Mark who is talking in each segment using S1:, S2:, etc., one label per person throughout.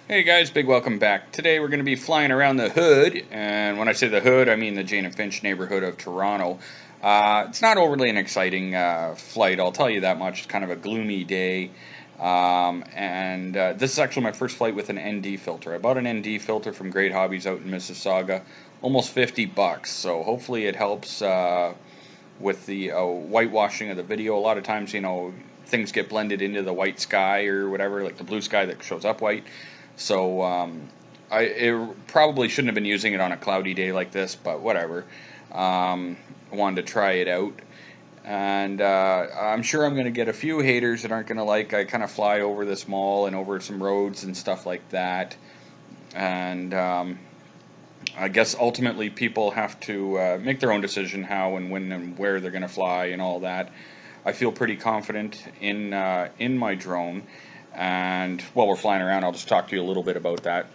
S1: Hey guys, big welcome back. Today we're going to be flying around the hood, and when I say the hood, I mean the Jane and Finch neighborhood of Toronto. It's not overly an exciting flight, I'll tell you that much. It's kind of a gloomy day, and this is actually my first flight with an ND filter. I bought an ND filter from Great Hobbies out in Mississauga, almost $50, so hopefully it helps with the whitewashing of the video. A lot of times, things get blended into the white sky or whatever, like the blue sky that shows up white. So it probably shouldn't have been using it on a cloudy day like this, but whatever. I wanted to try it out, and I'm sure I'm going to get a few haters that aren't going to like. I kind of fly over this mall and over some roads and stuff like that, and I guess ultimately people have to make their own decision how and when and where they're going to fly and all that. I feel pretty confident in my drone. And while we're flying around, I'll just talk to you a little bit about that.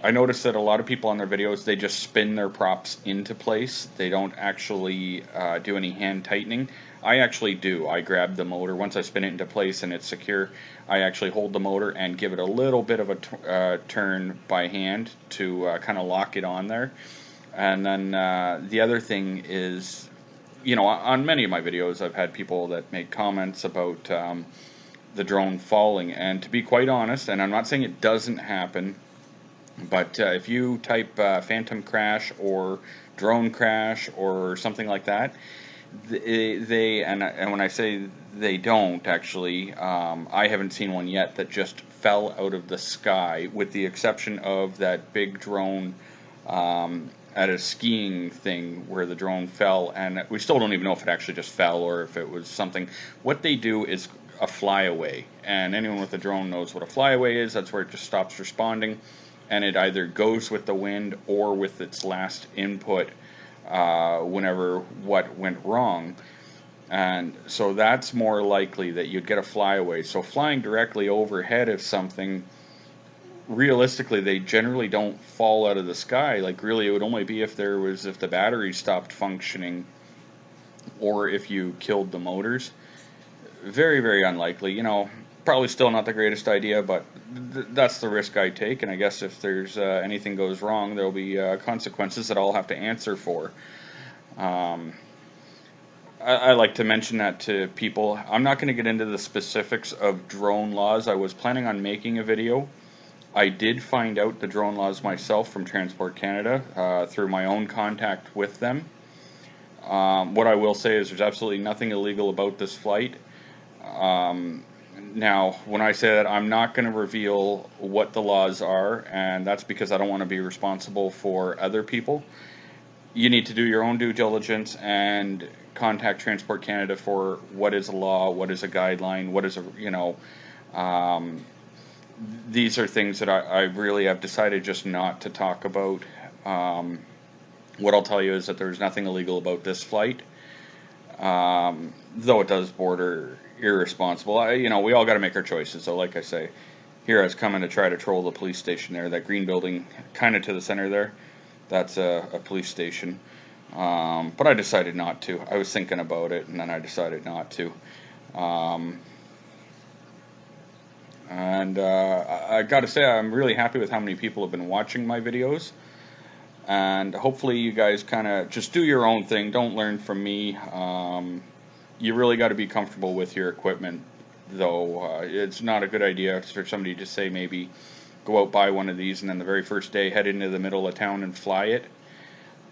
S1: I noticed that a lot of people on their videos, they just spin their props into place. They don't actually do any hand tightening. I actually do. I grab the motor. Once I spin it into place and it's secure, I actually hold the motor and give it a little bit of a turn by hand to kind of lock it on there. And then the other thing is, on many of my videos, I've had people that make comments about the drone falling, and to be quite honest, and I'm not saying it doesn't happen, but if you type phantom crash or drone crash or something like that, and when I say they don't actually, I haven't seen one yet that just fell out of the sky, with the exception of that big drone at a skiing thing where the drone fell, and we still don't even know if it actually just fell or if it was something. What they do is a flyaway, and anyone with a drone knows what a flyaway is. That's where it just stops responding, and it either goes with the wind or with its last input whenever what went wrong. And so that's more likely that you'd get a flyaway. So flying directly overhead of something, realistically, they generally don't fall out of the sky. Like, really, it would only be if the battery stopped functioning or if you killed the motors. Very, very unlikely. Probably still not the greatest idea, but that's the risk I take. And I guess if there's anything goes wrong, there'll be consequences that I'll have to answer for. I like to mention that to people. I'm not going to get into the specifics of drone laws. I was planning on making a video. I did find out the drone laws myself from Transport Canada through my own contact with them. What I will say is there's absolutely nothing illegal about this flight. Now, when I say that, I'm not going to reveal what the laws are, and that's because I don't want to be responsible for other people. You need to do your own due diligence and contact Transport Canada for what is a law, what is a guideline, what is these are things that I really have decided just not to talk about. What I'll tell you is that there's nothing illegal about this flight, though it does border irresponsible. We all got to make our choices. So like I say, here I was coming to try to troll the police station there, that green building kind of to the center there. That's a police station. But I decided not to. I was thinking about it, and then I decided not to. I got to say, I'm really happy with how many people have been watching my videos. And hopefully you guys kind of just do your own thing. Don't learn from me. You really got to be comfortable with your equipment, though. It's not a good idea for somebody to say maybe go out, buy one of these, and then the very first day head into the middle of town and fly it.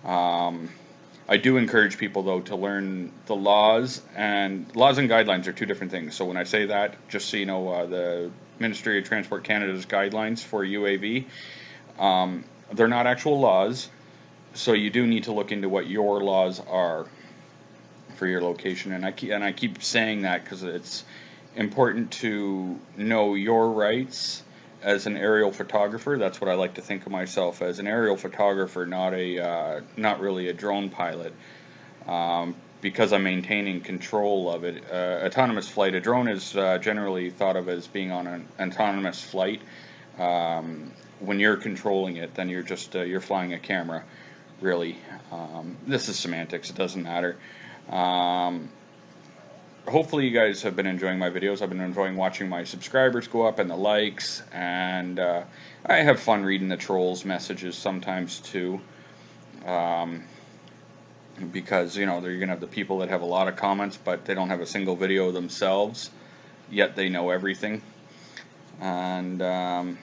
S1: I do encourage people, though, to learn the laws, and laws and guidelines are two different things. So when I say that, just so you know, the Ministry of Transport Canada's guidelines for UAV, they're not actual laws, so you do need to look into what your laws are for your location. And I keep saying that because it's important to know your rights as an aerial photographer. That's what I like to think of myself as, an aerial photographer, not really a drone pilot, because I'm maintaining control of it. Autonomous flight, a drone is generally thought of as being on an autonomous flight. When you're controlling it, then you're just you're flying a camera, really. This is semantics, it doesn't matter. hopefully you guys have been enjoying my videos. I've been enjoying watching my subscribers go up and the likes, and I have fun reading the trolls' messages sometimes too. Um, because you're gonna have the people that have a lot of comments, but they don't have a single video themselves, yet they know everything. And I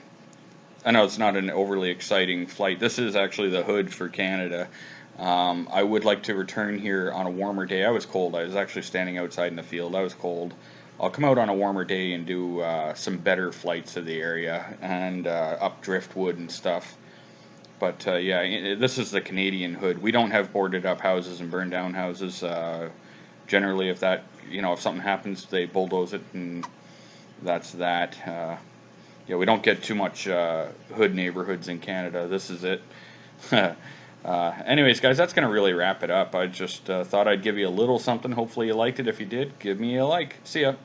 S1: know it's not an overly exciting flight. This is actually the hood for Canada. I would like to return here on a warmer day. I was cold. I was actually standing outside in the field. I was cold. I'll come out on a warmer day and do some better flights to the area and up driftwood and stuff. But yeah, this is the Canadian hood. We don't have boarded up houses and burned down houses. Generally, if something happens, they bulldoze it, and that's that. Yeah, we don't get too much hood neighborhoods in Canada. This is it. Anyways, guys, that's going to really wrap it up. I just thought I'd give you a little something. Hopefully you liked it. If you did, give me a like. See ya.